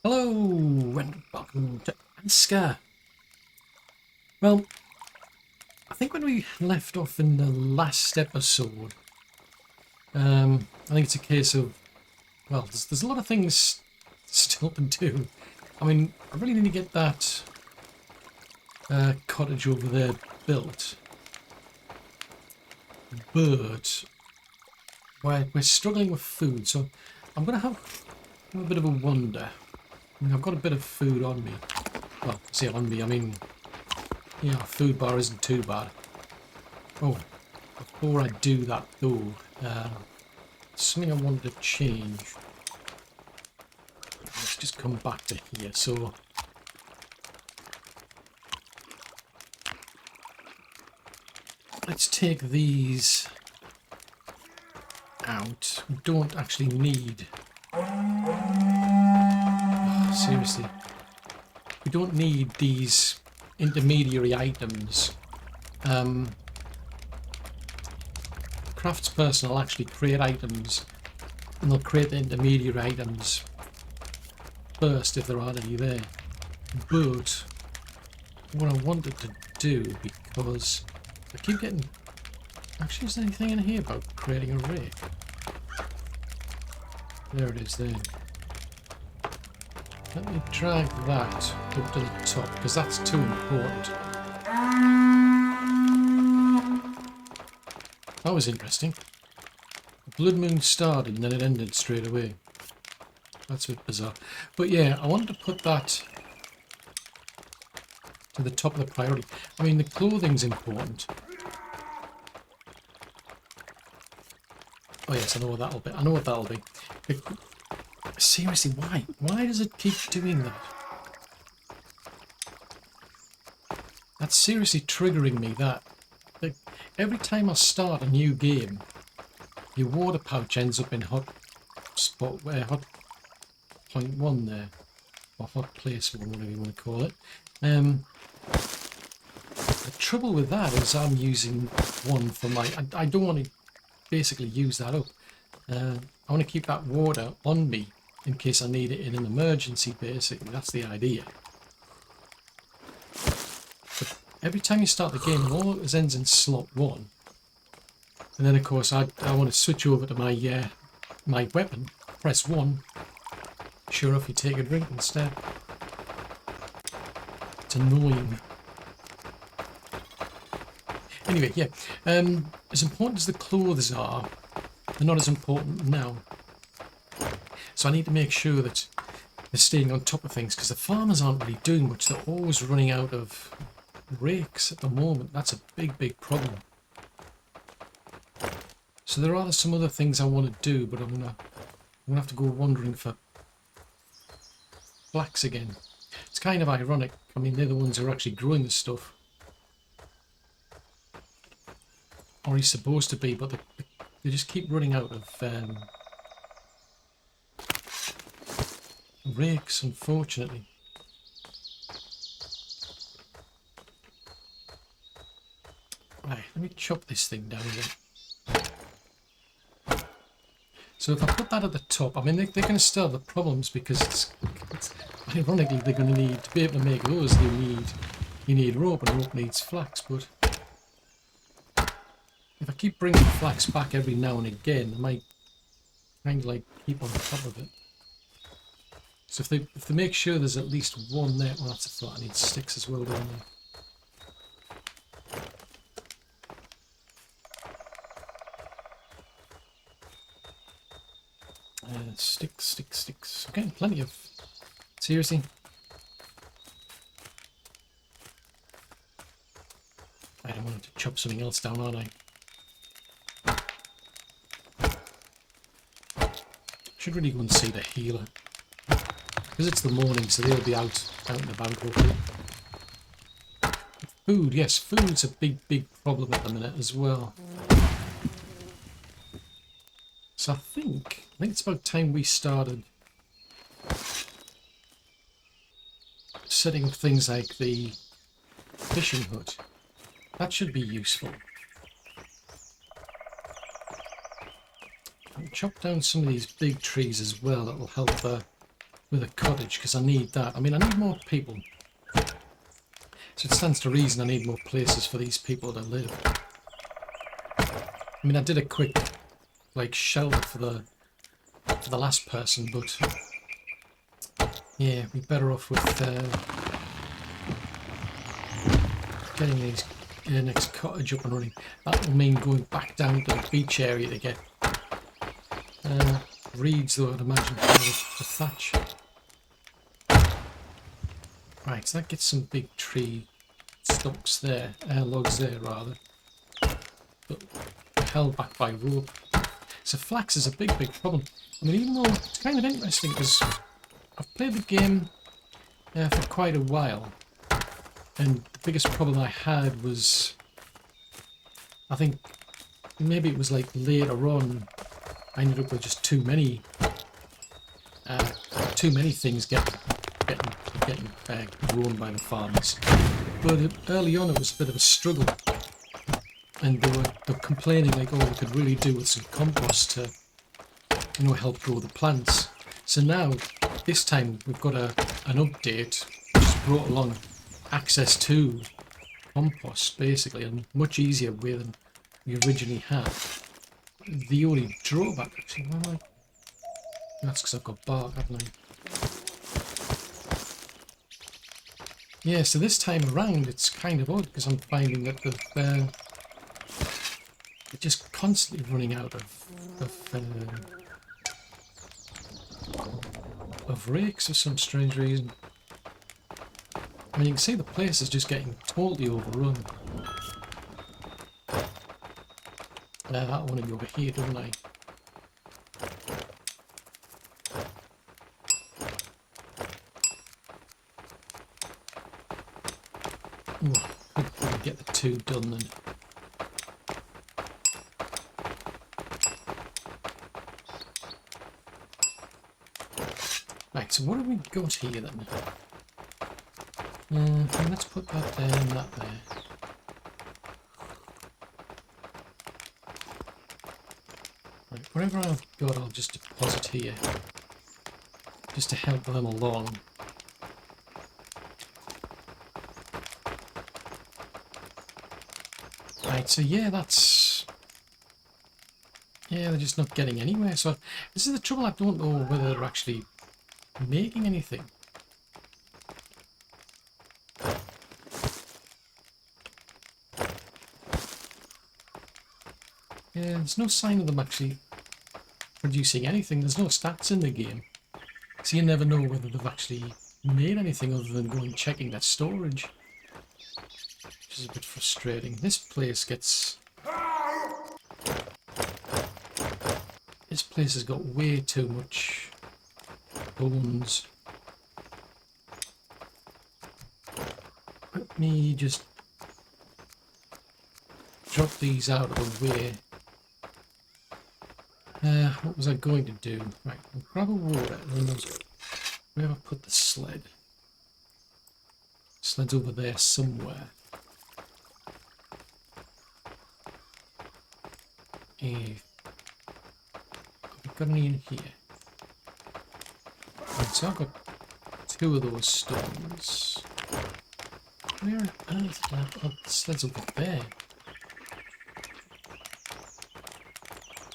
Hello and welcome to Aska. Well, I think when we left off in the last episode, I think it's a case of, well, there's a lot of things still to do. I mean, I really need to get that cottage over there built, but we're struggling with food, so I'm going to have a bit of a wonder. I mean, I've got a bit of food on me. Well, say on me, I mean, yeah, food bar isn't too bad. Oh, before I do that though, something I wanted to change. Let's just come back to here. So, let's take these out. We don't actually need... Oh, seriously. We don't need these intermediary items. Craftsperson will actually create items, and they'll create the intermediary items first if there aren't any there. But what I wanted to do, because I keep getting... Actually, is there anything in here about creating a rake? There it is there. Let me drag that up to the top, because that's too important. That was interesting. The blood moon started and then it ended straight away. That's a bit bizarre. But yeah, I wanted to put that to the top of the priority. I mean, the clothing's important. Oh yes, I know what that'll be. I know what that'll be. Seriously, why? Why does it keep doing that? That's seriously triggering me, that. Like, every time I start a new game, your water pouch ends up in hot point 1 there. Or hot place 1, whatever you want to call it. The trouble with that is I'm using one for my... I don't want to basically use that up. I want to keep that water on me in case I need it in an emergency, basically. That's the idea. But every time you start the game, it always ends in slot 1. And then, of course, I want to switch over to my my weapon. Press 1. Sure enough, you take a drink instead. It's annoying. Anyway, yeah. As important as the clothes are, they're not as important now. So I need to make sure that they're staying on top of things, because the farmers aren't really doing much. They're always running out of rakes at the moment. That's a big, big problem. So there are some other things I want to do, but I'm gonna have to go wandering for blacks again. It's kind of ironic. I mean, they're the ones who are actually growing the stuff. Or he's supposed to be, but they just keep running out of rakes, unfortunately. Right, let me chop this thing down again. So if I put that at the top, I mean, they're going to still have the problems, because it's ironically, they're going to need, to be able to make those, you need rope, and rope needs flax, but if I keep bringing flax back every now and again, I might kind of like keep on top of it. So if they make sure there's at least one there, well, that's a thought. I need sticks as well, don't I? Sticks. I'm getting plenty of... Seriously? I don't want to chop something else down, aren't I? Should really go and see the healer. Because it's the morning, so they'll be out and about hopefully. Food, yes, food's a big, big problem at the minute as well. So I think it's about time we started setting up things like the fishing hut. That should be useful. I'll chop down some of these big trees as well. That will help with a cottage because I need that. I mean, I need more people. So it stands to reason I need more places for these people to live. I mean, I did a quick, like, shelter for the last person, but yeah, we're better off with getting these next cottage up and running. That will mean going back down to the beach area to get reeds, though, I'd imagine, for the thatch. Right, so that gets some big tree stumps there, logs there rather, but held back by rope. So flax is a big problem. I mean, even though it's kind of interesting because I've played the game for quite a while, and the biggest problem I had was, I think maybe it was like later on, I ended up with just too many things getting grown by the farmers. But early on, it was a bit of a struggle, and they were complaining like, oh, we could really do with some compost to, you know, help grow the plants. So now, this time we've got an update which brought along access to compost, basically, in a much easier way than we originally had. The only drawback, actually, that's because I've got bark, haven't I? Yeah, so this time around it's kind of odd because I'm finding that they're just constantly running out of rakes for some strange reason. I mean, you can see the place is just getting totally overrun. That one over here, don't I? Hopefully get the two done then. Right, so what have we got here then? Let's put that there and that there. Right, whatever I've got I'll just deposit here, just to help them along. Right, so yeah, they're just not getting anywhere. So this is the trouble, I don't know whether they're actually making anything. Yeah, there's no sign of them actually producing anything. There's no stats in the game. So you never know whether they've actually made anything other than going checking their storage. Which is a bit frustrating. This place has got way too much bones. Let me just drop these out of the way. What was I going to do? Right, I'll grab a water. Where have I put the sled? Sled's over there somewhere. Have we got any in here? Right, so I've got two of those stones. Where on earth did I put the sled's over there?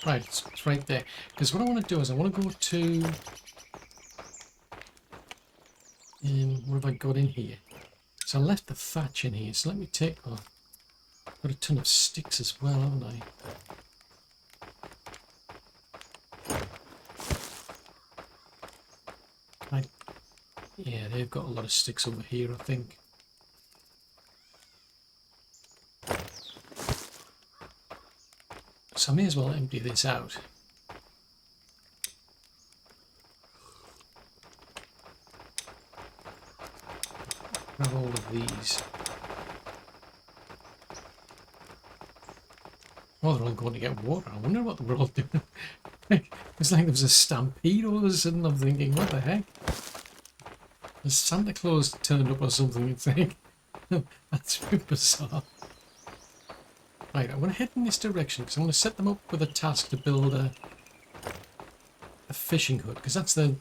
Right, it's right there. Because what I want to do is I want to go to... what have I got in here? So I left the thatch in here, so let me take... Oh, I've got a ton of sticks as well, haven't I? Yeah, they've got a lot of sticks over here, I think. So I may as well empty this out. Grab all of these. Oh, they're all going to get water. I wonder what they're all doing. It's like there was a stampede all of a sudden. I'm thinking, what the heck? Has Santa Claus turned up or something? It's like, that's a bit bizarre. Right, I'm going to head in this direction because I'm going to set them up with a task to build a fishing hut, because that's the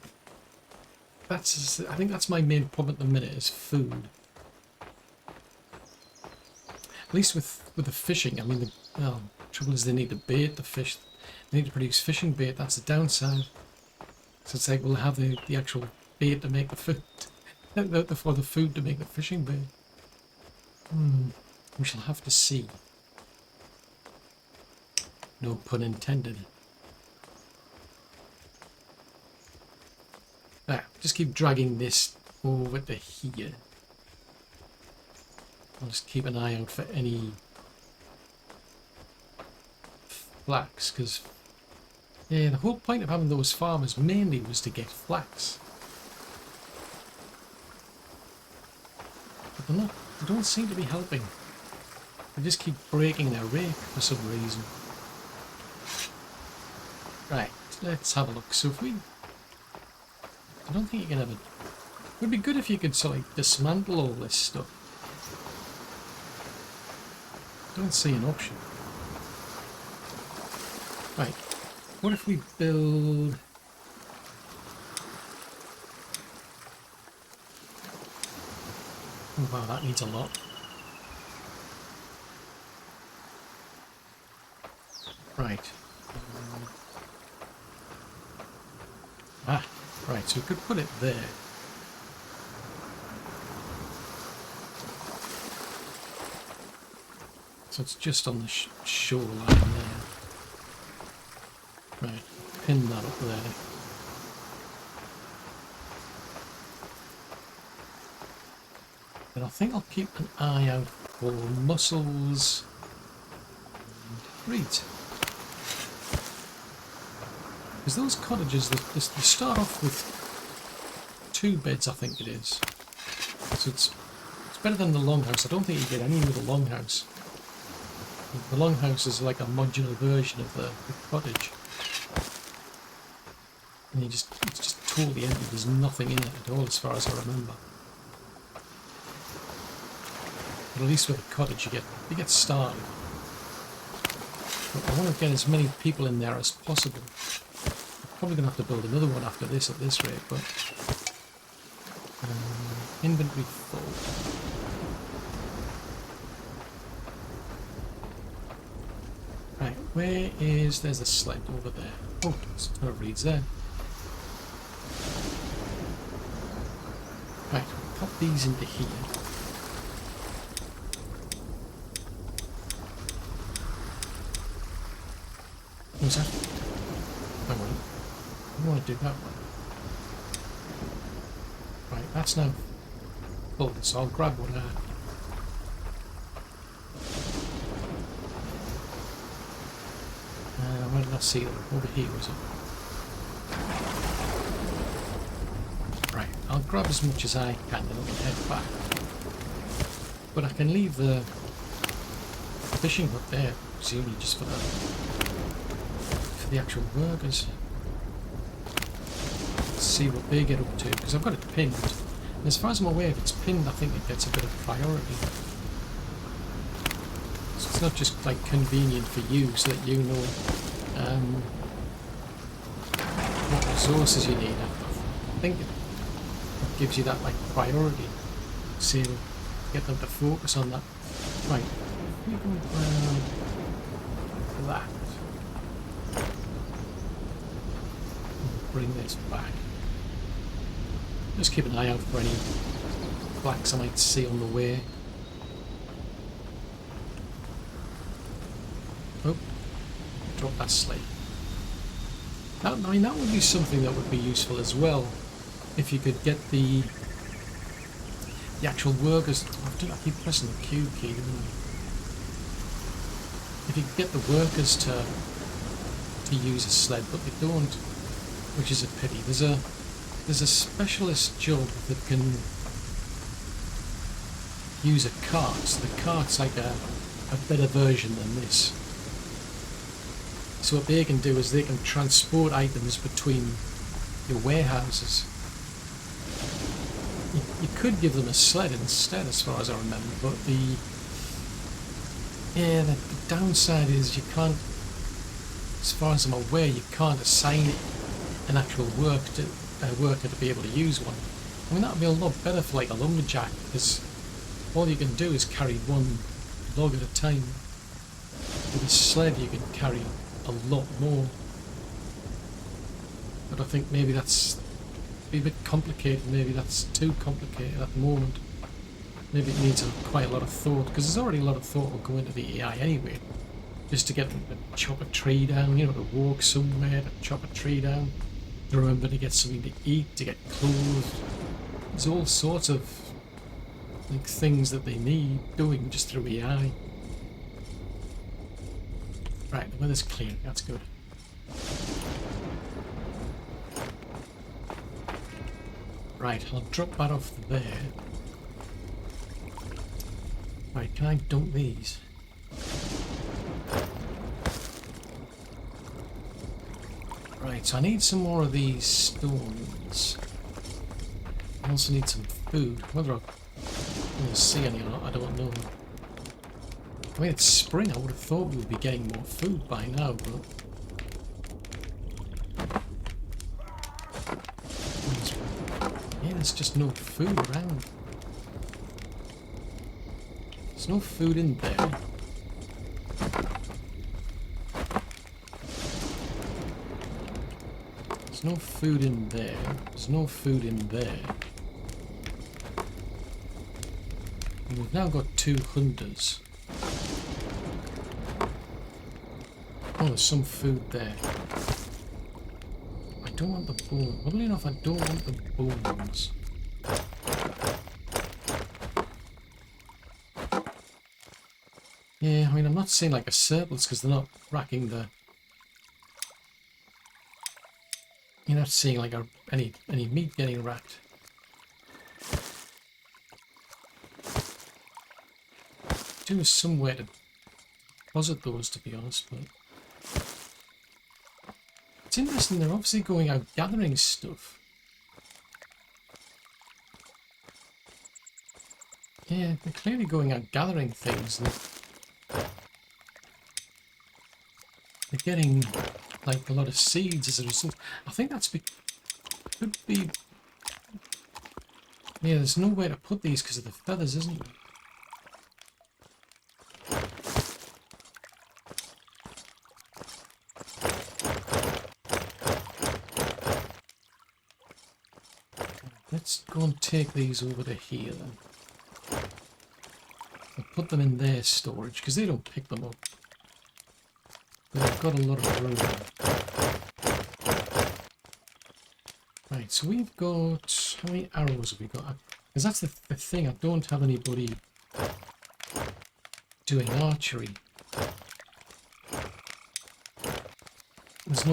I think that's my main problem at the minute is food. At least with the fishing, I mean, the trouble is they need to bait the fish. They need to produce fishing bait. That's the downside. So it's like we'll have the actual bait to make the food, for the food to make the fishing bait. We shall have to see. No pun intended. Right, just keep dragging this over to here. I'll just keep an eye out for any flax, because yeah, the whole point of having those farmers mainly was to get flax. But they don't seem to be helping. They just keep breaking their rake for some reason. Right, let's have a look. So if we... I don't think you can have it. It would be good if you could sort of dismantle all this stuff. Don't see an option. Right, what if we build... Oh wow, that needs a lot. Right. Right, so we could put it there. So it's just on the shoreline there. Right, pin that up there. And I think I'll keep an eye out for mussels and reeds. Because those cottages, they start off with 2 beds, I think it is. So it's better than the longhouse. I don't think you get any with the longhouse. The longhouse is like a modular version of the cottage. And it's just totally empty. There's nothing in it at all as far as I remember. But at least with a cottage you get started. But I want to get as many people in there as possible. Probably going to have to build another one after this at this rate, but inventory full. Right, where is... there's a sled over there. Oh, there's no reeds there. Right, pop these into here. What was that? Hang on. I want to do that one. Right, that's now full, so I'll grab one out. Where did I see them? Over here, was it? Right, I'll grab as much as I can and then head back. But I can leave the fishing hook there, presumably just for the actual workers. See what they get up to, because I've got it pinned. And as far as I'm aware, if it's pinned, I think it gets a bit of priority. So it's not just like convenient for you, so that you know what resources you need. I think it gives you that like priority, so get them to focus on that. Right, we go around that. Bring this back. Just keep an eye out for any flax I might see on the way. Oh, drop that slate. I mean, that would be something that would be useful as well, if you could get the actual workers. I keep pressing the Q key, don't I? If you could get the workers to use a sled, but they don't, which is a pity. There's a specialist job that can use a cart. So the cart's like a better version than this. So what they can do is they can transport items between your warehouses. You could give them a sled instead, as far as I remember, but the downside is you can't, as far as I'm aware, you can't assign it an actual work to worker to be able to use one. I mean, that would be a lot better for like a lumberjack, because all you can do is carry one log at a time. With a sled you can carry a lot more. But I think maybe that's a bit complicated, maybe that's too complicated at the moment. Maybe it needs quite a lot of thought, because there's already a lot of thought will go into the AI anyway. Just to get them to chop a tree down, you know, to walk somewhere, to chop a tree down, to remember to get something to eat, to get clothed. There's all sorts of like things that they need doing just through AI. Right, the weather's clear, that's good. Right, I'll drop that off there. Right, can I dump these? Right, so I need some more of these stones. I also need some food. Whether I'll see any or not, I don't know. I mean, it's spring. I would have thought we would be getting more food by now, but... yeah, there's just no food around. There's no food in there. There's no food in there. There's no food in there. And we've now got 2 hunters. Oh, there's some food there. I don't want the bone. Oddly enough, I don't want the bones. Yeah, I mean, I'm not saying like a surplus because they're not racking the... you're not seeing like any meat getting racked. Do somewhere to deposit those, to be honest, but it's interesting. They're obviously going out gathering stuff. Yeah, they're clearly going out gathering things. And they're getting like a lot of seeds as a result. I think that's could be. Yeah, there's nowhere to put these because of the feathers, isn't there? Let's go and take these over to here then. I'll put them in their storage because they don't pick them up. But I've got a lot of room. Right, so we've got... how many arrows have we got? Because that's the thing, I don't have anybody doing archery. There's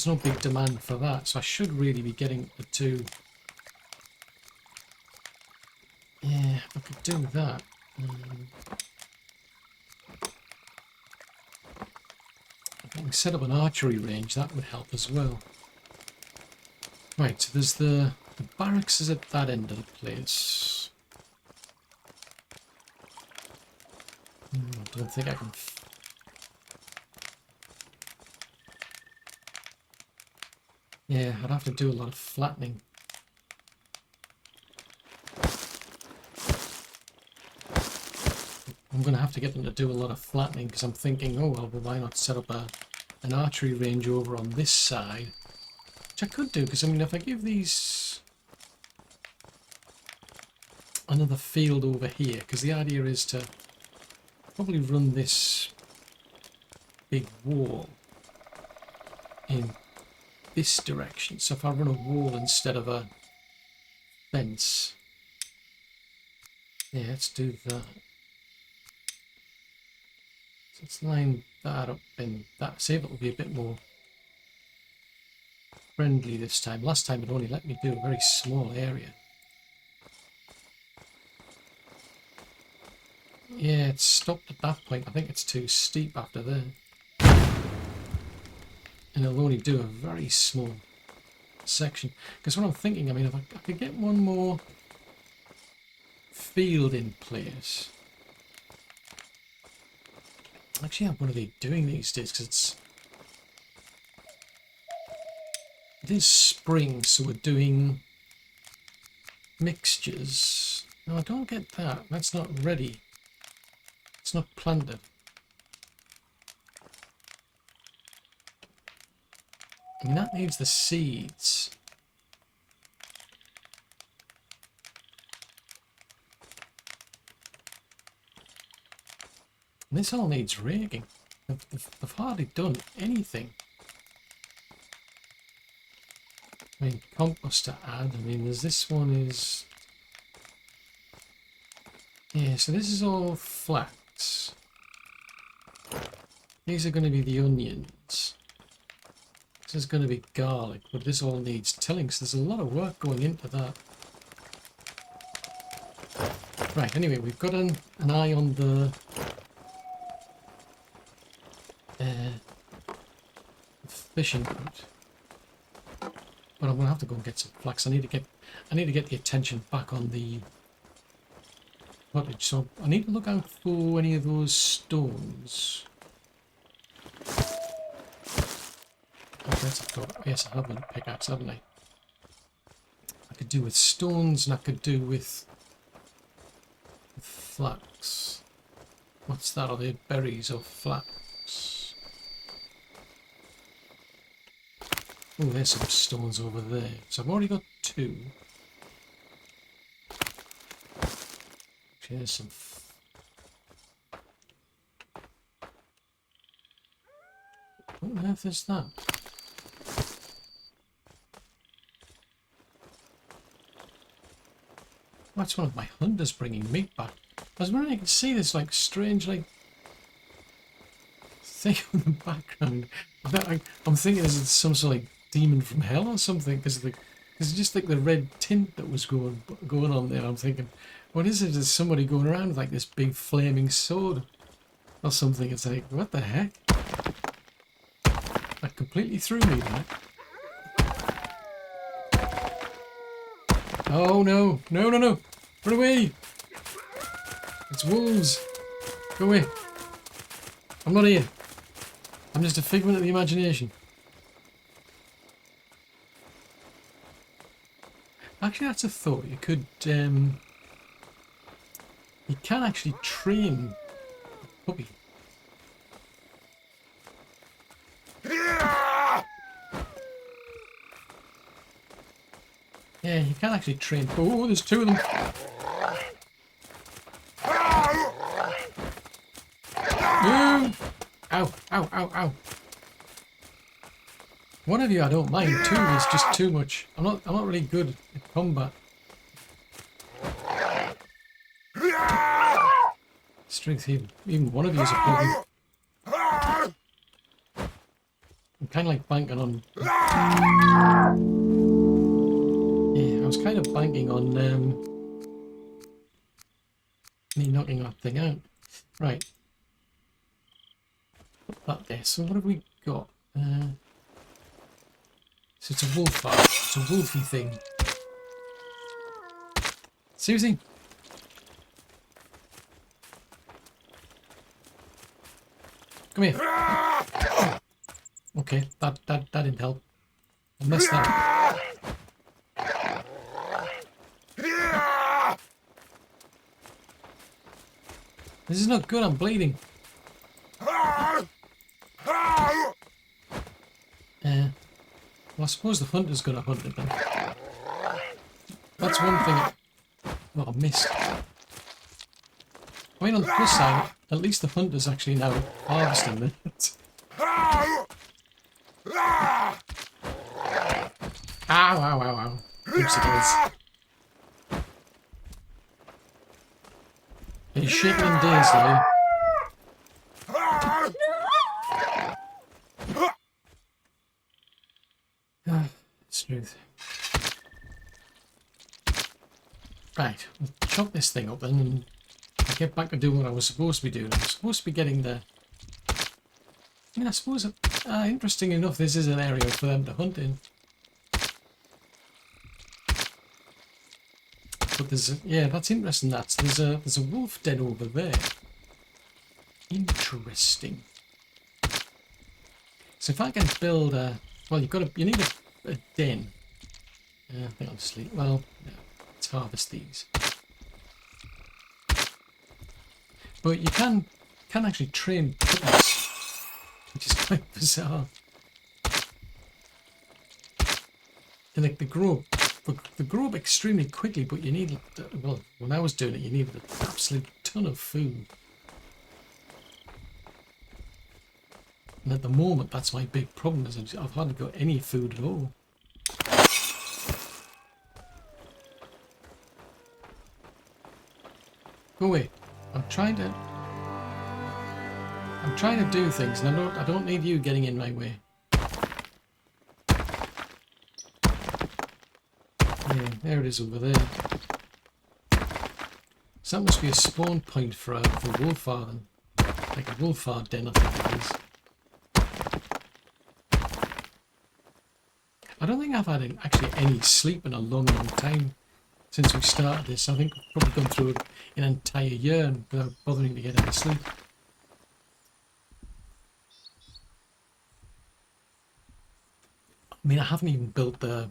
no big demand for that, so I should really be getting the 2. Yeah, if I could do that. If I can set up an archery range, that would help as well. Right, so there's the barracks is at that end of the place. I don't think I can... yeah, I'd have to do a lot of flattening. I'm going to have to get them to do a lot of flattening because I'm thinking, oh well, why not set up an archery range over on this side? Which I could do, because I mean, if I give these another field over here, because the idea is to probably run this big wall in this direction. So if I run a wall instead of a fence, yeah, let's do that. Let's line that up and that. See if it will be a bit more friendly this time. Last time it only let me do a very small area. Yeah, it stopped at that point. I think it's too steep after there. And it'll only do a very small section. Because what I'm thinking, I mean, if I could get one more field in place. Actually, what are they doing these days? Because it's... It is spring, so we're doing mixtures. No, I don't get that. That's not ready. It's not planted. I mean, that needs the seeds. And this all needs raking. They've hardly done anything. I mean, compost to add. I mean, there's this one is... Yeah, so this is all flax. These are going to be the onions. This is going to be garlic, but this all needs tilling, so there's a lot of work going into that. Right, anyway, we've got an eye on the fishing boat. But I'm gonna have to go and get some flax. I need to get the attention back on the cottage. So I need to look out for any of those stones. Oh, that's a thought. Yes, I have a pickaxe, haven't I? I could do with stones, and I could do with flax. What's that? Are they berries of flax? Oh, there's some stones over there. So I've already got 2. Here's some. What on earth is that? That's one of my hunters bringing meat back. I was wondering, I can see this like strange like thing in the background. I'm thinking this is some sort of like demon from hell or something, because it's just like the red tint that was going on there. I'm thinking, what is it? Is somebody going around with like this big flaming sword or something? It's like, what the heck? That completely threw me, that. Oh no, no, no, no! Run away! It's wolves! Go away! I'm not here. I'm just a figment of the imagination. Actually, that's a thought. You could, you can actually train a puppy. Yeah, you can actually train. Oh, there's 2 of them. No! Ow, ow, ow, ow. One of you I don't mind, 2 is just too much. I'm not really good at combat. Strength even one of you is a problem. I'm kinda like banking on I was kind of banking on me knocking that thing out. Right. Put that there. So what have we got? So it's a wolf bar. It's a wolfy thing. Susie? Come here. Okay, that didn't help. I messed that up. This is not good, I'm bleeding. Well, I suppose the hunter's gonna hunt it then. That's one thing I missed. I mean, on the plus side, at least the hunter's actually now harvesting it. Ow, ow, ow, ow. Oops, it is. Are you shaking in days, are you? Smooth. Right, we'll chop this thing up then and I'll get back to doing what I was supposed to be doing. I was supposed to be getting the... I mean, I suppose, interesting enough, this is an area for them to hunt in. But yeah, that's interesting. There's a wolf den over there. Interesting. So if I can build a, well, you need a den. I think I'll just leave. Well, yeah, let's harvest these. But you can actually train puppets, which is quite bizarre. And they grow up extremely quickly, but you need, well, when I was doing it, you needed an absolute ton of food. And at the moment, that's my big problem, is I've hardly got any food at all. Go away. I'm trying to do things, and I don't need you getting in my way. Yeah, there it is over there. So that must be a spawn point for Wolfar then. Like a Wolfar den, I think it is. I don't think I've had actually any sleep in a long time since we started this. I think we've probably gone through an entire year without bothering to get any sleep. I mean, I haven't even built the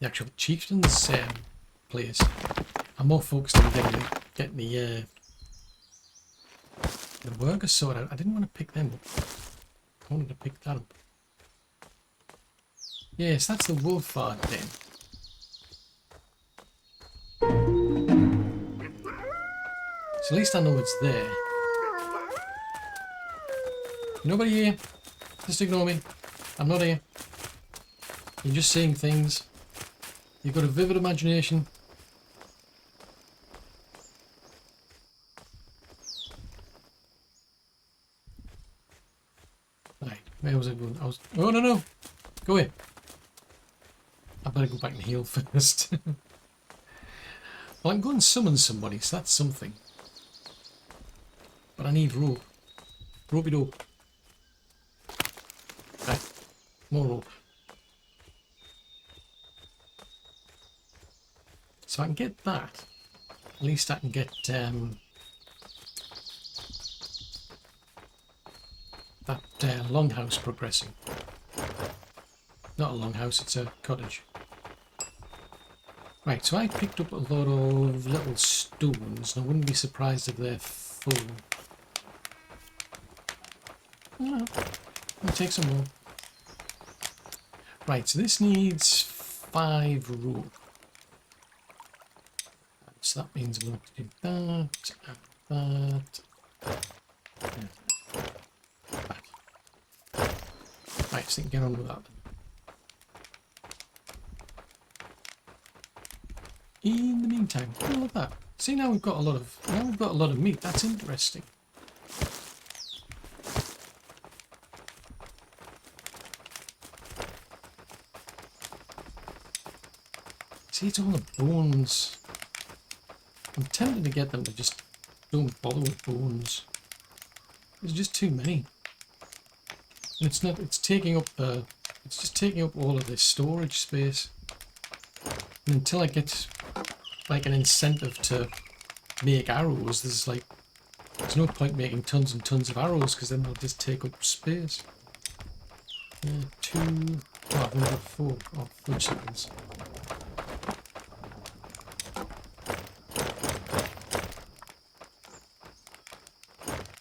actual chieftain's place. I'm more focused on getting the workers sorted out. I didn't want to pick them up. I wanted to pick that up. Yes, that's the Wolfar den. So at least I know it's there. Nobody here. Just ignore me. I'm not here. You're just seeing things. You've got a vivid imagination. Right, where was I going? Oh no! Go away. I better go back and heal first. Well, I'm going to summon somebody, so that's something. But I need rope. Ropey dope. Right, more rope. So I can get that. At least I can get that longhouse progressing. Not a longhouse, it's a cottage. Right, so I picked up a lot of little stones, and I wouldn't be surprised if they're full. Oh, I'll take some more. Right, so this needs 5 rope. So that means we'll have to do that, and that. Right, so we can get on with that then. In the meantime, look at that. See, now we've got a lot of meat. That's interesting. See, it's all the bones. I'm tempted to get them to just don't bother with bones. There's just too many. And it's just taking up all of this storage space. And until I get like an incentive to make arrows, there's no point making tons and tons of arrows, because then they'll just take up space. 2, oh, I've only got 4 food seconds.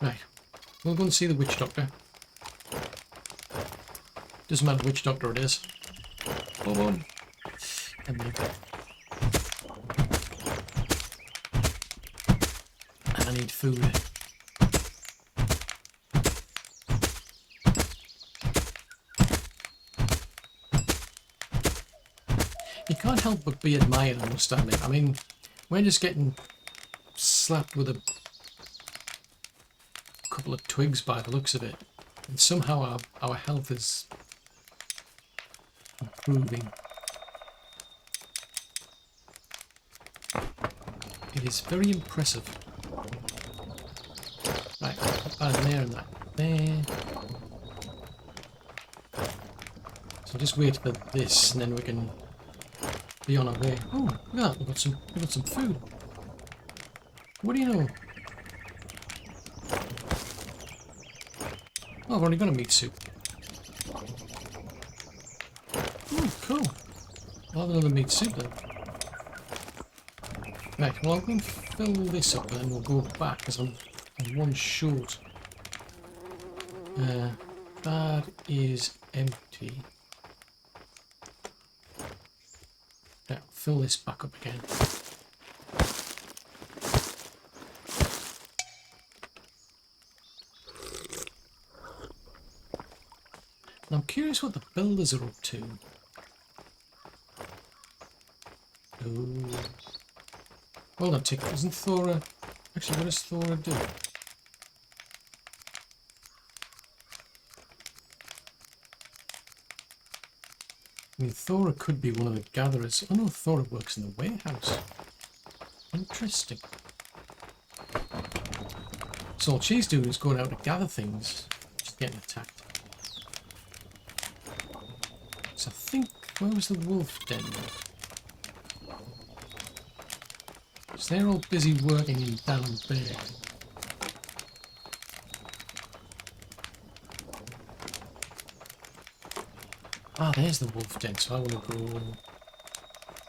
Right, we'll go and see the witch doctor. Doesn't matter which doctor it is. Boom, boom. And then I need food. You can't help but be admired, I must admit. I mean, we're just getting slapped with a couple of twigs by the looks of it, and somehow our health is improving. It is very impressive. Right, put that in there and that there. So just wait for this, and then we can be on our way. Oh, look at that! We've got some food. What do you know? Oh, I've already got a meat soup. Oh, cool. I'll have another meat soup then. Right, well, I'll go and fill this up and then we'll go back because I'm one short. That is empty. Yeah, fill this back up again. And I'm curious what the builders are up to. Oh. Hold on, tick. Isn't Thor actually, what does Thor do? I mean, Thor could be one of the gatherers. Oh no, Thor works in the warehouse. Interesting. So all she's doing is going out to gather things. She's getting attacked. So I think, where was the wolf den? So they're all busy working in down there. Ah, there's the wolf den, so I want to go...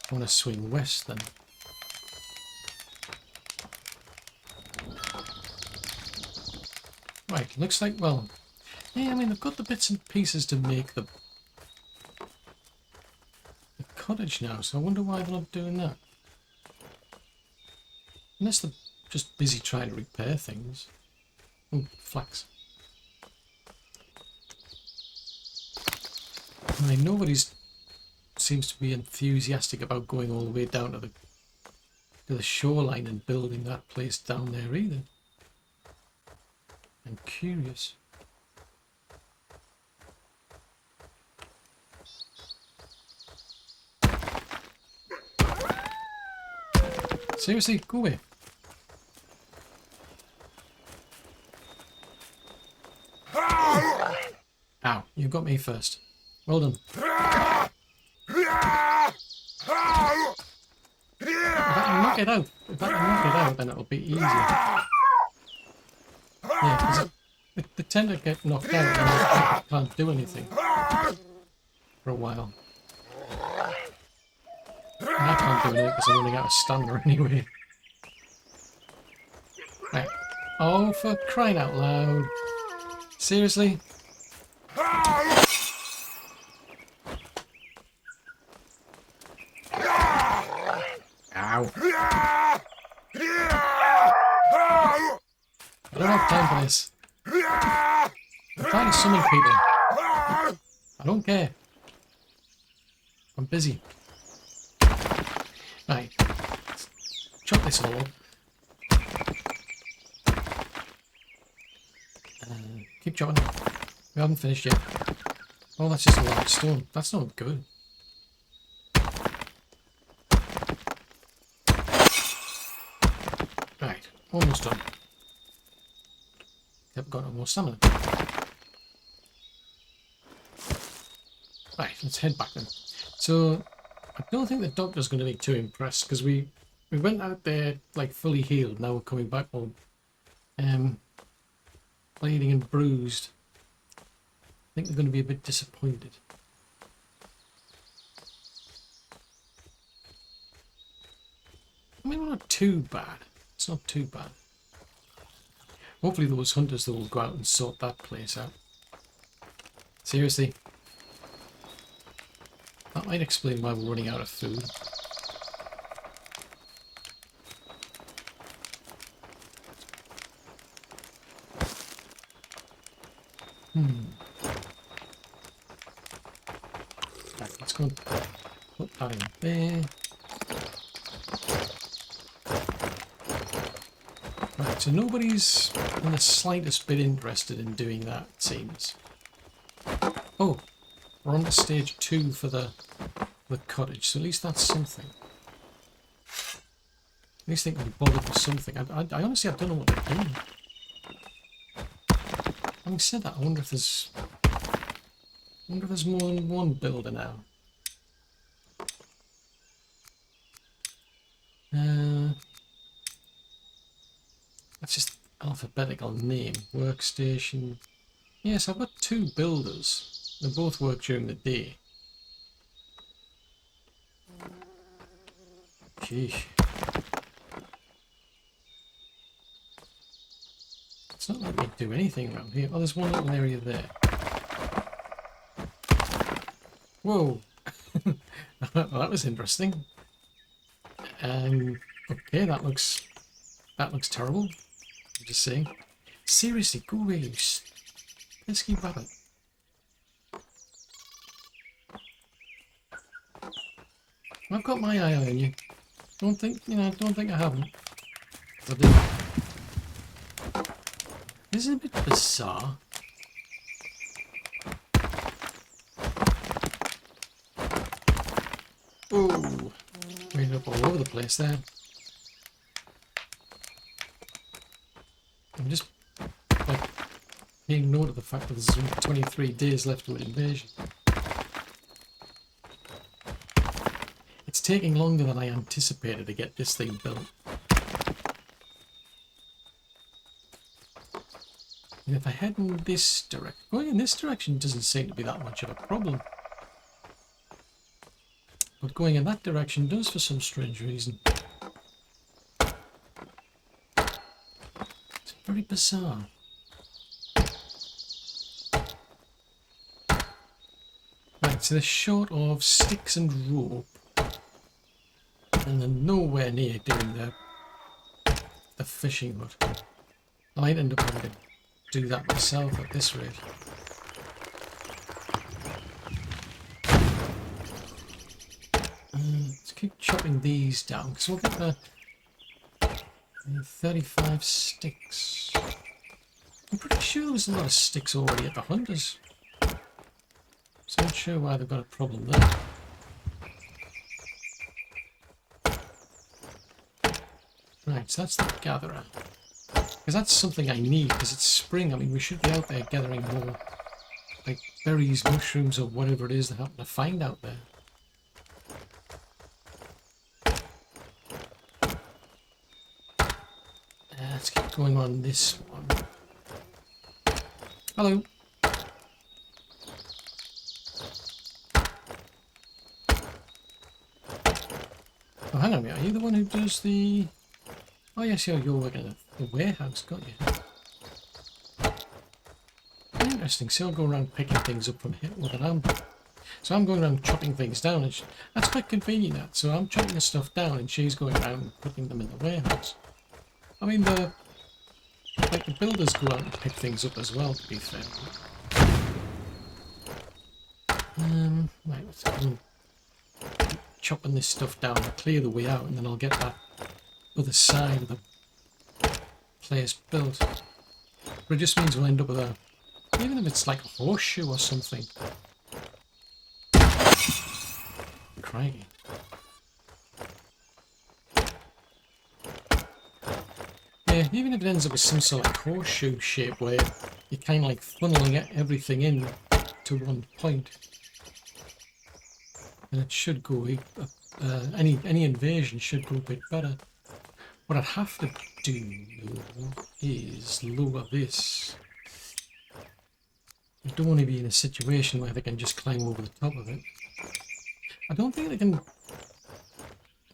I want to swing west then. Right, looks like, well... Yeah, I mean, I've got the bits and pieces to make the cottage now, so I wonder why they're not doing that. Unless they're just busy trying to repair things. Oh, flax. I mean, nobody's seems to be enthusiastic about going all the way down to the shoreline and building that place down there either. I'm curious. Seriously, go away. Ow, you got me first. Well done. If I can knock it out, then it'll be easier. Yeah, because they tend to get knocked out and I can't do anything for a while. And I can't do anything because I'm running out of stamina anyway. Right. Oh, for crying out loud. Seriously? Ow. I don't have time for this. I'm trying to summon people. I don't care. I'm busy. Right. Chop this all up. Keep chopping. We haven't finished yet. Oh, that's just a large stone. That's not good. Right. Almost done. Haven't got no more stamina. Right, let's head back then. So, I don't think the doctor's going to be too impressed because we went out there like fully healed. Now we're coming back all bleeding and bruised. I think they're going to be a bit disappointed. I mean, we're not too bad. It's not too bad. Hopefully those hunters that will go out and sort that place out. Seriously. That might explain why we're running out of food. Right, let's go and put that in there. Right, so nobody's in the slightest bit interested in doing that, it seems. Oh, we're on to stage 2 for the cottage, so at least that's something. At least they can be bothered with something. I honestly, I don't know what they're doing. Having said that, I wonder if there's more than one builder now. That's just alphabetical name. Workstation. Yes, I've got 2 builders. They both work during the day. Sheesh. It's not letting me do anything around here. Oh, there's one little area there. Whoa! Well, that was interesting. Okay, that looks terrible. I'm just saying. Seriously, go away, you pesky rabbit. I've got my eye on you. Don't think I haven't. I do. This is a bit bizarre. Oh, we ended up all over the place there. I'm just like being note of the fact that there's only 23 days left to an invasion. It's taking longer than I anticipated to get this thing built. And if I head in this direction, going in this direction doesn't seem to be that much of a problem. But going in that direction does for some strange reason. It's very bizarre. Right, so they're short of sticks and rope. And they're nowhere near doing the fishing hut. I might end up having to do that myself at this rate. Let's keep chopping these down because we'll get the 35 sticks. I'm pretty sure there's a lot of sticks already at the hunters. So I'm not sure why they've got a problem there. Right, so that's the gatherer. Because that's something I need, because it's spring. I mean, we should be out there gathering more, like, berries, mushrooms, or whatever it is they happen to find out there. Let's keep going on this one. Hello. Oh, hang on a minute. Are you the one who does the... Oh, yes, you're working at the warehouse, got you. Interesting. So I'll go around picking things up from here. Look at them. So I'm going around chopping things down. And that's quite convenient, that. So I'm chopping the stuff down and she's going around and putting them in the warehouse. I mean, the builders go out and pick things up as well, to be fair. Right, let's go chopping this stuff down and clear the way out, and then I'll get that other side of the place built. But it just means we'll end up with a, even if it's like a horseshoe or something. Crikey. Yeah, even if it ends up with some sort of horseshoe shape where you're kind of like funneling everything in to one point. And it should go, any invasion should go a bit better. What I'd have to do is lower this. I don't want to be in a situation where they can just climb over the top of it. I don't think they can...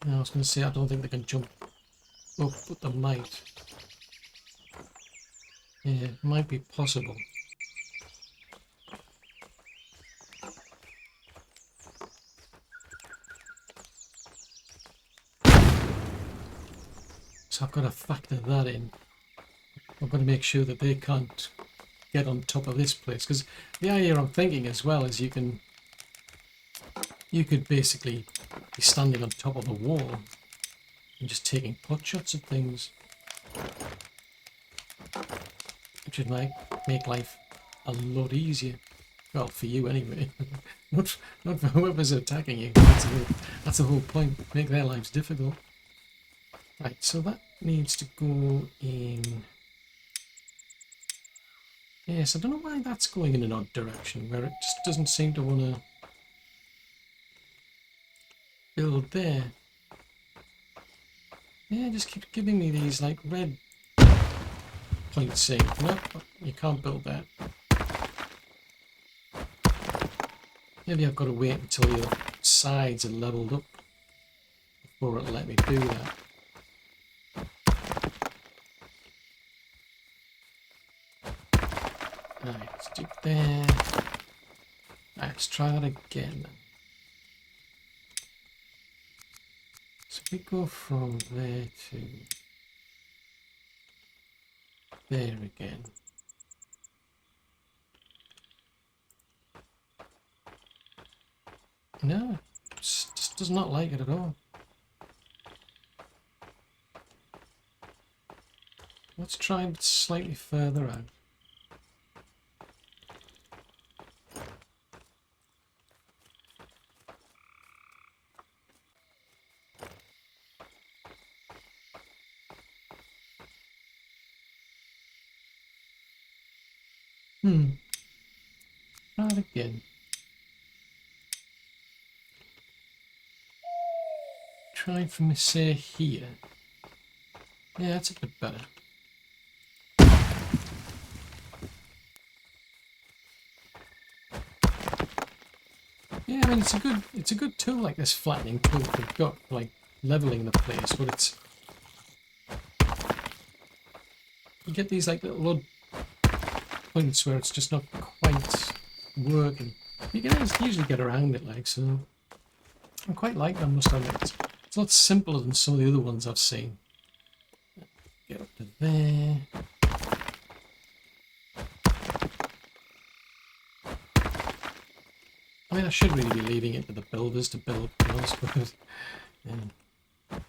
No, I was going to say I don't think they can jump up, but they might. Yeah, it might be possible. So I've got to factor that in. I've got to make sure that they can't get on top of this place, because the idea I'm thinking as well is you could basically be standing on top of the wall and just taking pot shots at things, which would make life a lot easier. Well, for you anyway. not for whoever's attacking you. That's the whole point. Make their lives difficult. Right, so that needs to go in. Yes, I don't know why that's going in an odd direction, where it just doesn't seem to want to build there. Yeah, just keep giving me these like red points saying, no, you can't build that. Maybe I've got to wait until the sides are leveled up before it'll let me do that. Right, let's do there. Right, let's try that again. So we go from there to there again. No, just does not like it at all. Let's try it slightly further out. Try it again. Try from say here. Yeah, that's a bit better. Yeah, I mean it's a good tool, like this flattening tool we've got, like leveling the place, but it's, you get these like little odd points where it's just not quite working. You can usually get around it, like, so I quite like them, must admit. It's a lot simpler than some of the other ones I've seen. Get up to there. I mean, I should really be leaving it to the builders to build, I suppose. Yeah. I'm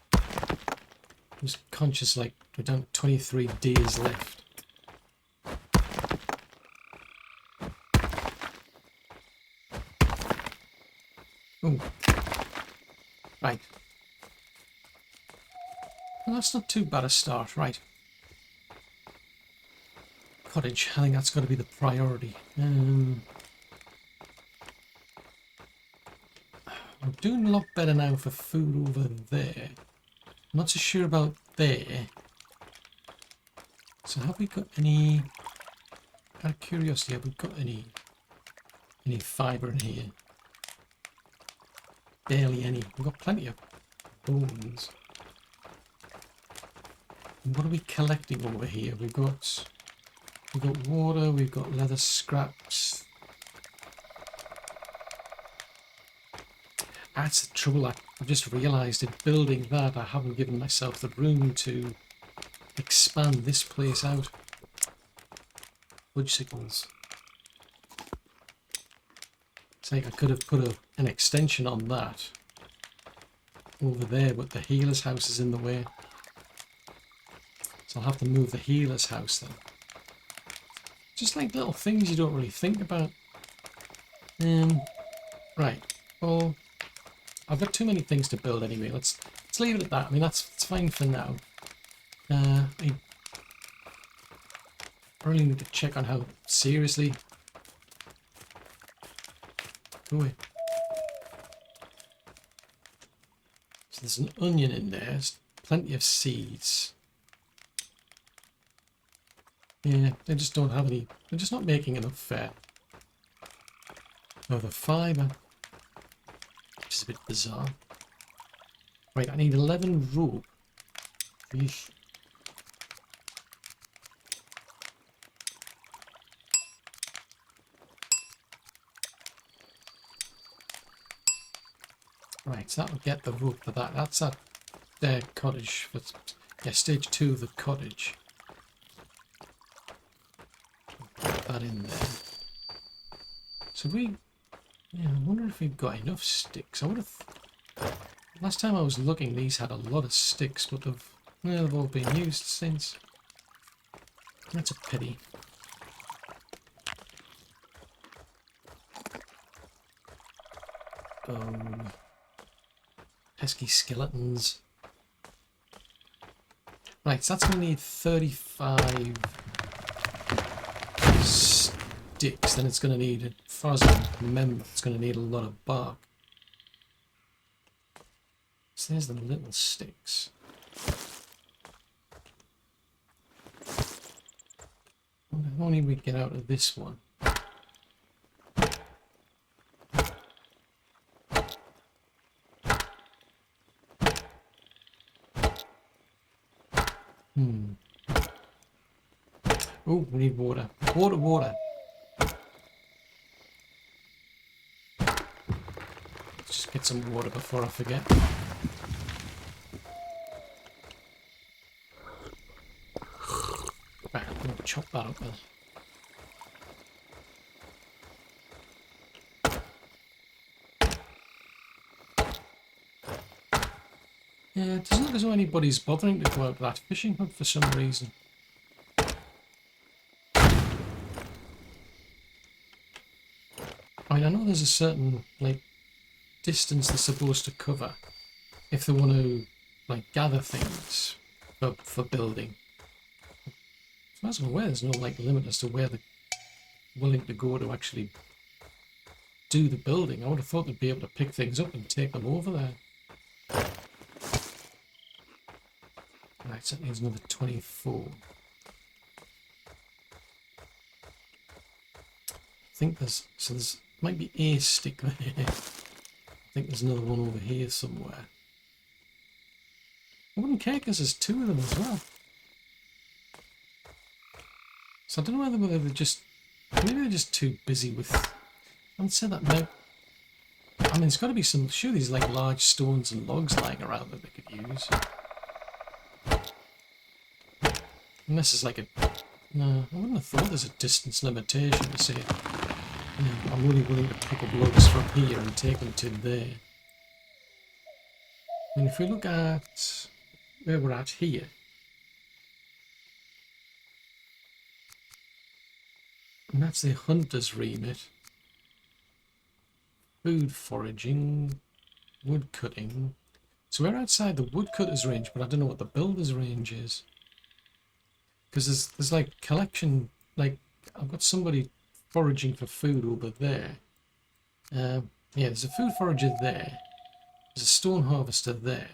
just conscious, like, we're down to 23 days left. Oh. Right. Well, that's not too bad a start, right. Cottage, I think that's got to be the priority. I'm doing a lot better now for food over there. I'm not so sure about there. So have we got any, out of curiosity, have we got any fibre in here? Barely any. We've got plenty of bones. And what are we collecting over here? We've got water, we've got leather scraps. That's the trouble. I've just realised in building that I haven't given myself the room to expand this place out. Fudge signals. It's like I could have put an extension on that over there, but the healer's house is in the way. So I'll have to move the healer's house then. Just like little things you don't really think about. Right. Well, I've got too many things to build anyway. Let's leave it at that. I mean, that's fine for now. I really need to check on how seriously. Go away. So there's an onion in there. There's plenty of seeds. Yeah, they just don't have any. They're just not making enough fare. Oh, the fibre. Which is a bit bizarre. Right, I need 11 rope. Eesh. Right, so that will get the rope for that. That's that cottage. Yeah, stage 2 of the cottage. Put that in there. So yeah, I wonder if we've got enough sticks. I would have. Last time I was looking, these had a lot of sticks, but they've all been used since. That's a pity. Pesky skeletons. Right, so that's going to need 35 sticks. Then it's going to need, as far as I remember, it's going to need a lot of bark. So there's the little sticks. How many we get out of this one? Oh, we need water. Water, water. Let's just get some water before I forget. Right, I'm going to chop that up then. Yeah, it doesn't look as though anybody's bothering to go out to that fishing hut for some reason. I mean, I know there's a certain, like, distance they're supposed to cover if they want to, like, gather things for building. As far as I'm aware, there's no, like, limit as to where they're willing to go to actually do the building. I would have thought they'd be able to pick things up and take them over there. Right, so that needs another 24. I think there's might be a stick there. I think there's another one over here somewhere. I wouldn't care because there's two of them as well. So I don't know whether they're just, maybe they're just too busy with, I would say that now. I mean, there's got to be some, sure there's like large stones and logs lying around that they could use. Unless it's like a, no, I wouldn't have thought there's a distance limitation to say, you know, I'm only willing to pick up logs from here and take them to there. I mean, if we look at where we're at here, and that's the hunter's remit, food foraging, wood cutting. So we're outside the woodcutter's range, but I don't know what the builder's range is. Because there's like collection, like I've got somebody foraging for food over there. Yeah, there's a food forager there. There's a stone harvester there.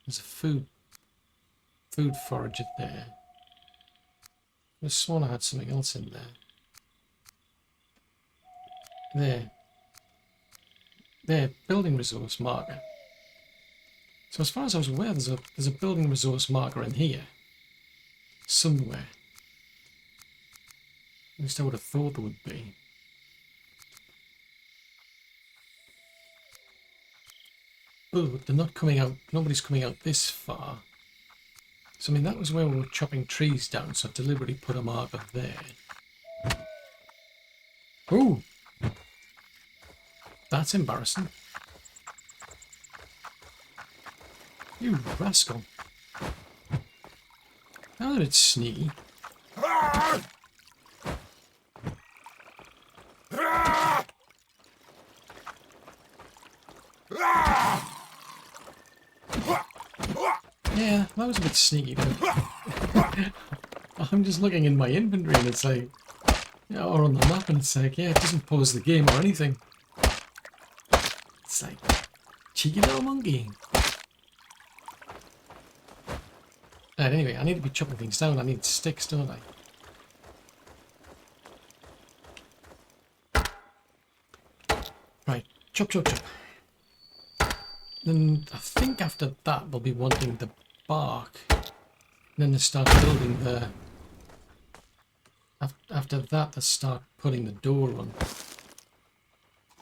There's a food forager there. I sworn I had something else in there. There, building resource marker. So as far as I was aware, there's a building resource marker in here. Somewhere. At least I would have thought there would be. But they're not coming out, nobody's coming out this far. So I mean, that was where we were chopping trees down, so I deliberately put a marker there. Ooh! That's embarrassing. You rascal. That was a bit sneaky. Yeah, that was a bit sneaky though. I'm just looking in my inventory and it's like, yeah, or on the map and it's like, yeah, it doesn't pause the game or anything. It's like, cheeky little monkey. Right, anyway, I need to be chopping things down. I need sticks, don't I? Right, chop, chop, chop. Then I think after that they'll be wanting the bark. And then they start building the... After that they start putting the door on.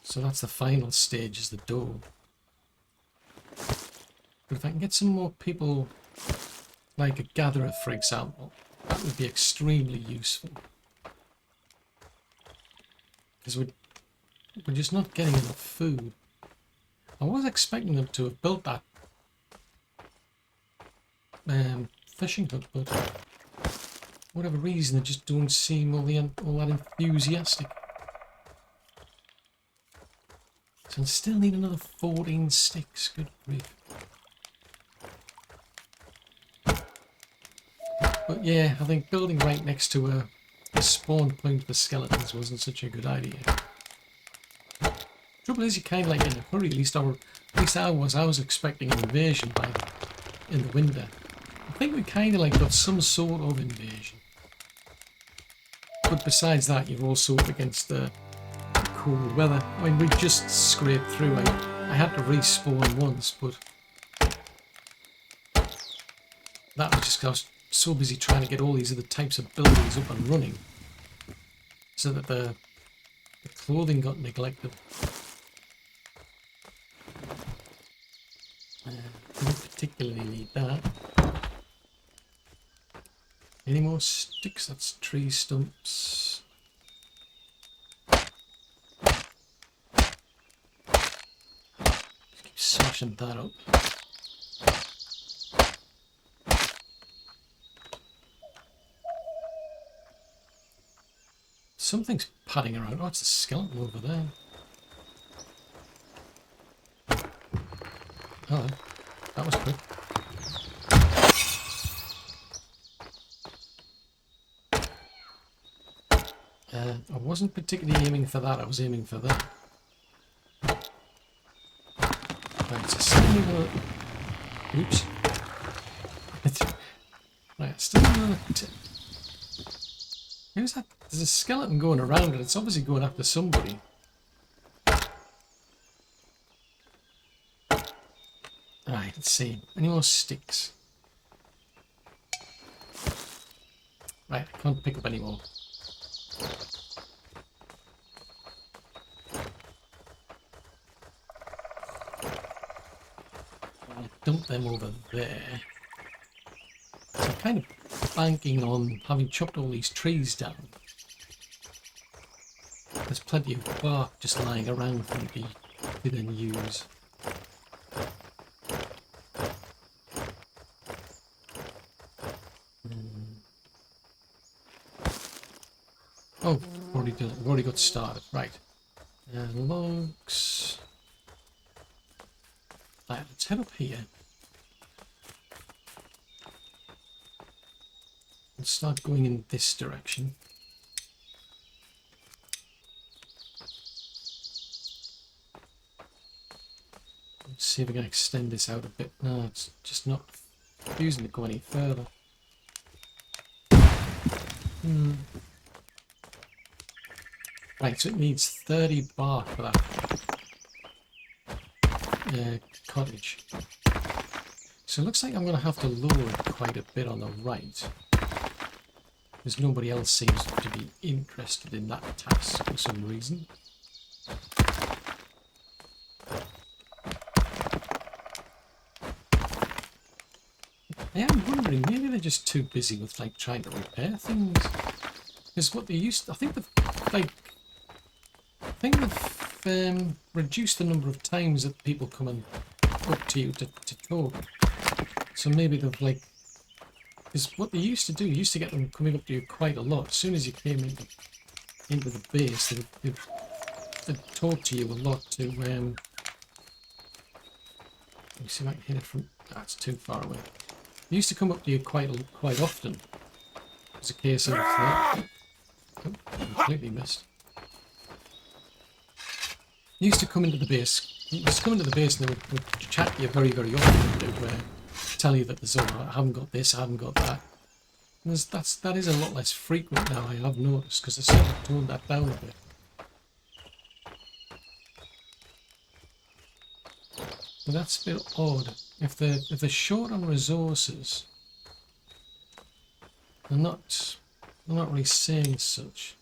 So that's the final stage, is the door. But if I can get some more people, like a gatherer for example, that would be extremely useful. Because we're just not getting enough food. I was expecting them to have built that fishing hut, but for whatever reason they just don't seem all that enthusiastic. So I still need another 14 sticks, good grief. But yeah, I think building right next to a spawn point for skeletons wasn't such a good idea. Trouble is, you're kind of like in a hurry. At least I was expecting an invasion in the winter. I think we kind of like got some sort of invasion. But besides that, you're also up against the cold weather. I mean, we just scraped through. I had to respawn once, but That was just 'cause I was so busy trying to get all these other types of buildings up and running, so that the clothing got neglected. Don't particularly need that. Any more sticks? That's tree stumps. Just keep smashing that up. Something's padding around. Oh, it's a skeleton over there. Oh, that was quick. I wasn't particularly aiming for that, I was aiming for that. Right, so still another... Oops. Right, still another... Who's that? There's a skeleton going around and it's obviously going after somebody. Right, let's see. Any more sticks? Right, I can't pick up any more. I'll dump them over there. So I'm kind of banking on having chopped all these trees down. There's plenty of bark just lying around for me to then use. Oh, we've already got started. Right. Logs. Right, let's head up here. Let's start going in this direction. Let's see if we can extend this out a bit. No, it's just not refusing to go any further. Right, so it needs 30 bark for that cottage. So it looks like I'm going to have to lower it quite a bit on the right. Because nobody else seems to be interested in that task for some reason. I am wondering, maybe they're just too busy with like trying to repair things. Because what they used to, I think they've reduced the number of times that people come and up to you to talk. So maybe they've like, because what they used to do, you used to get them coming up to you quite a lot. As soon as you came into the base, they'd talk to you a lot to, let me see if I can hit it from, that's too far away. They used to come up to you quite often. It was a case of, oh, completely missed. They used to come into the base. You used to come into the base and they would chat to you very, very often. They would tell you that there's, oh, I haven't got this, I haven't got that. And that is a lot less frequent now, I have noticed, because I sort of toned that down a bit. But that's a bit odd. If they're short on resources, they're not really saying such.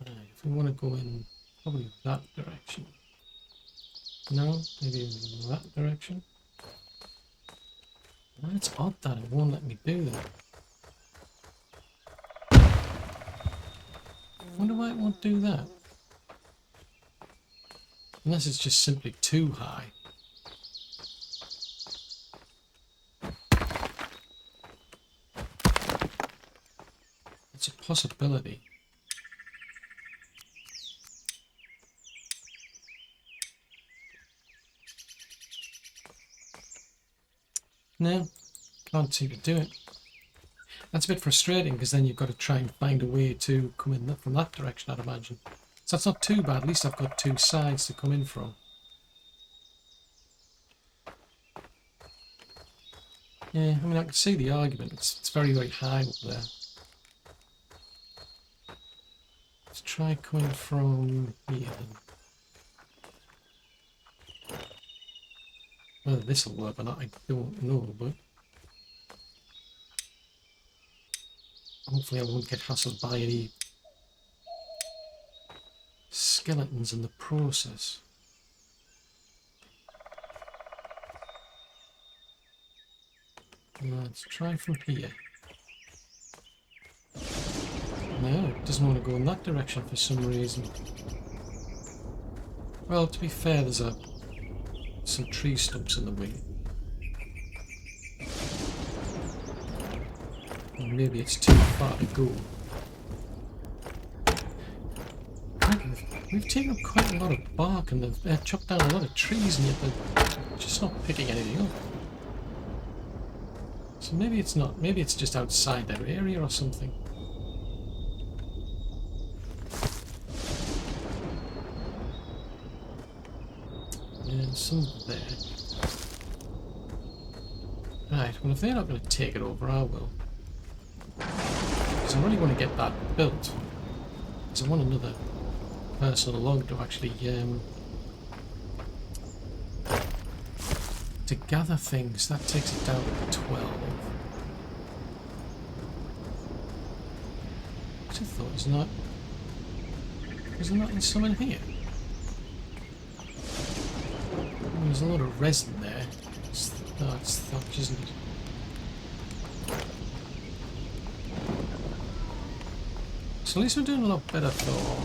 Right, if we want to go in probably that direction. No, maybe in that direction. Oh, it's odd that it won't let me do that. I wonder why it won't do that. Unless it's just simply too high. It's a possibility. No, can't seem to do it. That's a bit frustrating because then you've got to try and find a way to come in from that direction, I'd imagine. So that's not too bad, at least I've got two sides to come in from. Yeah, I mean I can see the argument, it's very, very high up there. Let's try coming from here then. Whether this will work or not, I don't know, but hopefully I won't get hassled by any skeletons in the process. Let's try from here. No, it doesn't want to go in that direction for some reason. Well, to be fair, there's some tree stumps in the way. Or maybe it's too far to go. We've taken up quite a lot of bark and they've chopped down a lot of trees, and yet they're just not picking anything up. So maybe it's not. Maybe it's just outside their area or something. And some there. Right, well if they're not going to take it over, I will. Because I really want to get that built. Because I want another person along to actually to gather things. That takes it down to 12. I thought there's not some in here. There's a lot of resin there. It's thatch, isn't it? So at least we're doing a lot better though.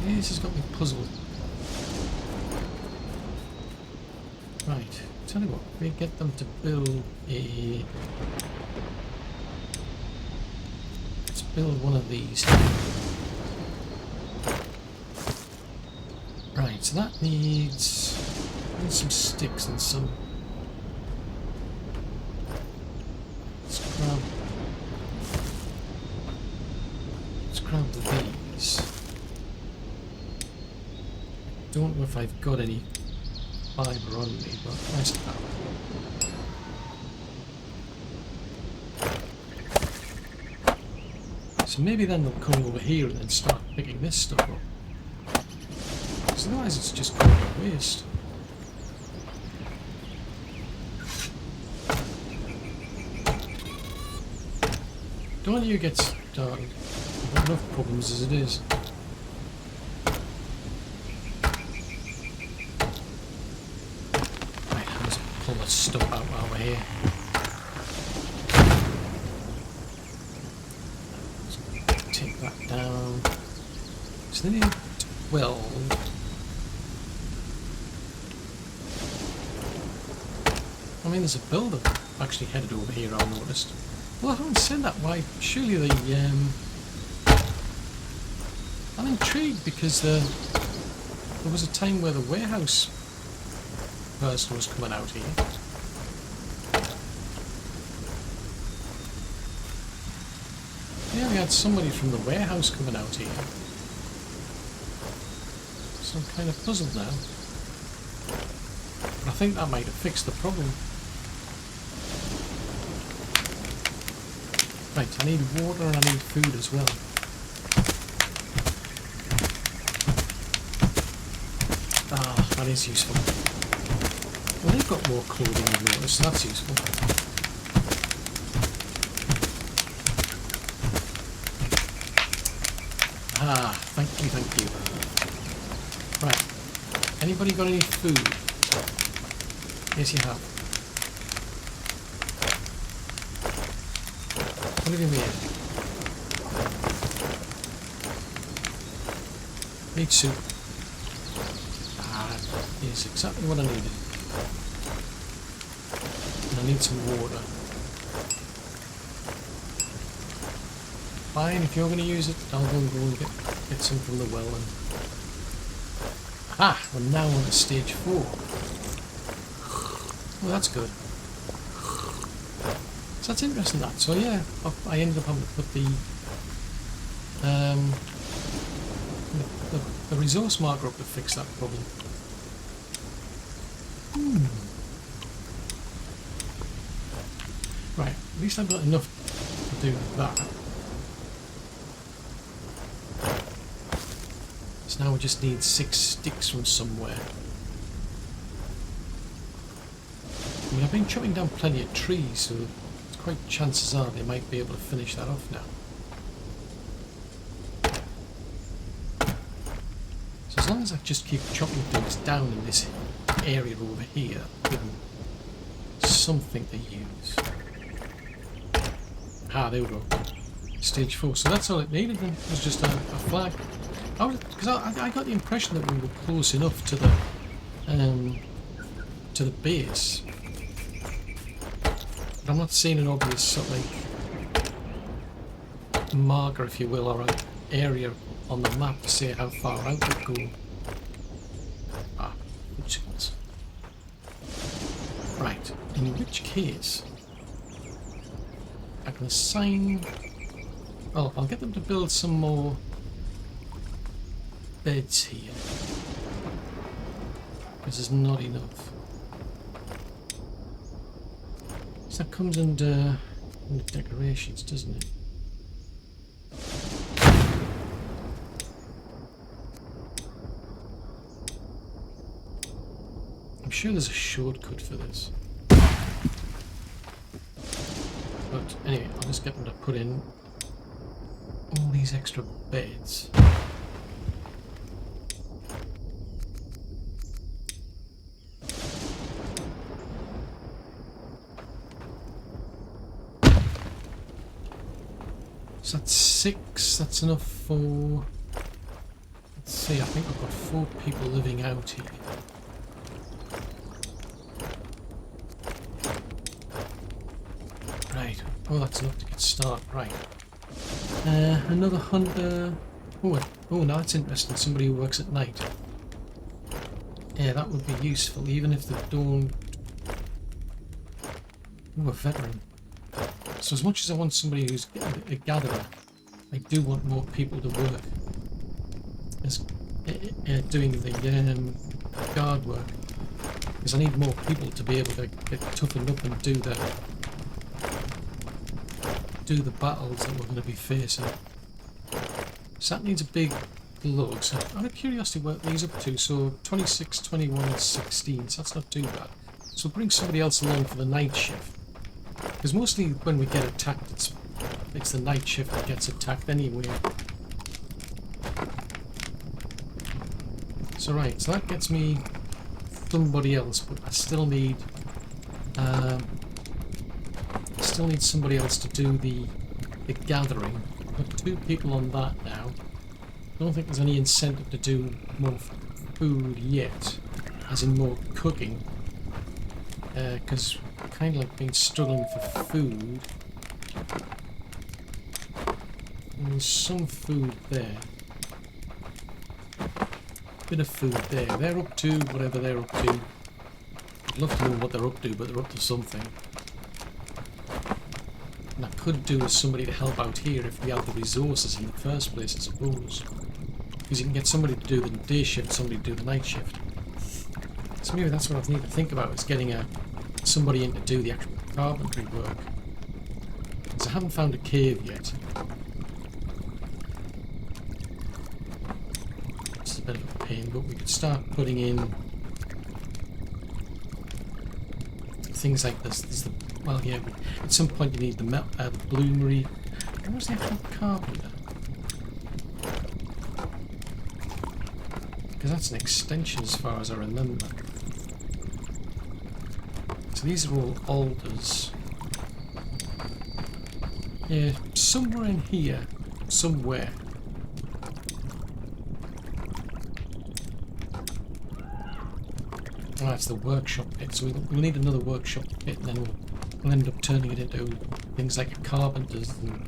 This has got me puzzled. Right, tell you what, we get them to build a... Let's build one of these. Right, so that needs some sticks and some... Let's grab these. I don't know if I've got any fibre on me, but I suppose. So maybe then they'll come over here and then start picking this stuff up. Because otherwise it's just going to waste. Don't let you get started. I've got enough problems as it is. Pull the stuff out while we're here. Let's take that down. So they need 12. I mean, there's a builder actually headed over here, I noticed. Well, I haven't said that. Why? Surely the I'm intrigued because there was a time where the warehouse person was coming out here. Yeah, we had somebody from the warehouse coming out here. So I'm kind of puzzled now. But I think that might have fixed the problem. Right, I need water and I need food as well. Ah, that is useful. Well, they've got more clothing than yours, so that's useful. Ah, thank you. Right. Anybody got any food? Yes, you have. What have you made? Meat soup. Ah, is exactly what I needed. And I need some water. Fine, if you're going to use it, I'll go and get some from the well then. Ah, we're now on to stage 4. Well, that's good. So that's interesting that. So yeah, I ended up having to put the resource marker up to fix that problem. Right, at least I've got enough to do that. So now we just need 6 sticks from somewhere. I mean, I've been chopping down plenty of trees, so it's quite chances are they might be able to finish that off now. So as long as I just keep chopping things down in this area over here, give them something to use. Ah, there we go. Stage 4. So that's all it needed then. It was just a flag. Because I got the impression that we were close enough to the base. But I'm not seeing an obvious sort of like marker, if you will, or an area on the map to say how far out we go. Ah, which is right. In which case, I can assign. Well, I'll get them to build some more beds here, because there's not enough. So that comes under decorations, doesn't it? I'm sure there's a shortcut for this. But anyway, I'll just get them to put in all these extra beds. So that's 6, that's enough for... Let's see, I think I've got 4 people living out here. Right, oh that's enough to get started, right. Another hunter... Oh, no, that's interesting, somebody who works at night. Yeah, that would be useful, even if they don't... Ooh, a veteran. So as much as I want somebody who's a gatherer, I do want more people to work as doing the guard work, because I need more people to be able to get toughened up and do the battles that we're going to be facing. So that needs a big load. So out of curiosity, what these up to? So 26, 21, and 16. So that's not too bad. So bring somebody else along for the night shift. Because mostly when we get attacked, it's the night shift that gets attacked anyway. So right, so that gets me somebody else, but I still need somebody else to do the gathering. I've got 2 people on that now. I don't think there's any incentive to do more food yet, as in more cooking, because kind of like been struggling for food. And there's some food there. Bit of food there. They're up to whatever they're up to. I'd love to know what they're up to, but they're up to something. And I could do with somebody to help out here if we had the resources in the first place, I suppose. Because you can get somebody to do the day shift, somebody to do the night shift. So maybe that's what I need to think about, is getting somebody in to do the actual carpentry work. Because I haven't found a cave yet. It's a bit of a pain, but we could start putting in things like this. Well, yeah, at some point you need the bloomery. Where was the actual carpenter? Because that's an extension as far as I remember. So these are all alders. Yeah, somewhere in here. Somewhere. Oh, that's the workshop pit. So we'll need another workshop pit, and then we'll end up turning it into things like a carpenter's and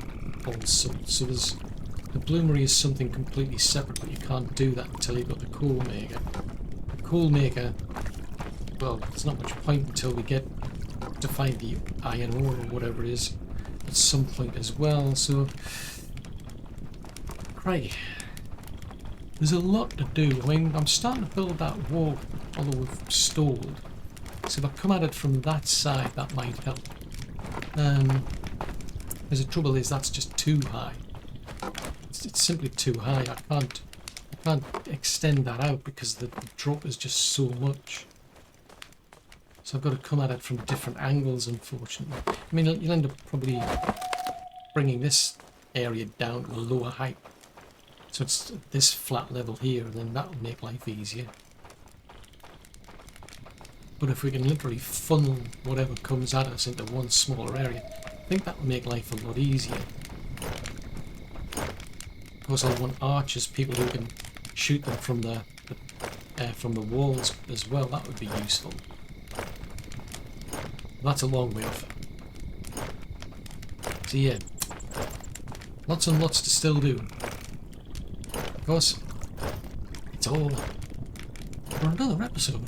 all sorts. So there's... The bloomery is something completely separate, but you can't do that until you've got the coal maker. The coal maker... Well, there's not much point until we get to find the iron ore or whatever it is at some point as well, so... Right. There's a lot to do. I mean, I'm starting to build that wall, although we've stalled. So if I come at it from that side, that might help. Because the trouble is, that's just too high. It's simply too high. I can't extend that out because the drop is just so much. So I've got to come at it from different angles, unfortunately. I mean, you'll end up probably bringing this area down to a lower height. So it's at this flat level here, and then that'll make life easier. But if we can literally funnel whatever comes at us into one smaller area, I think that will make life a lot easier. Of course, I'll want archers, people who can shoot them from the walls as well. That would be useful. That's a long way off. So yeah, lots and lots to still do. Of course, it's all for another episode.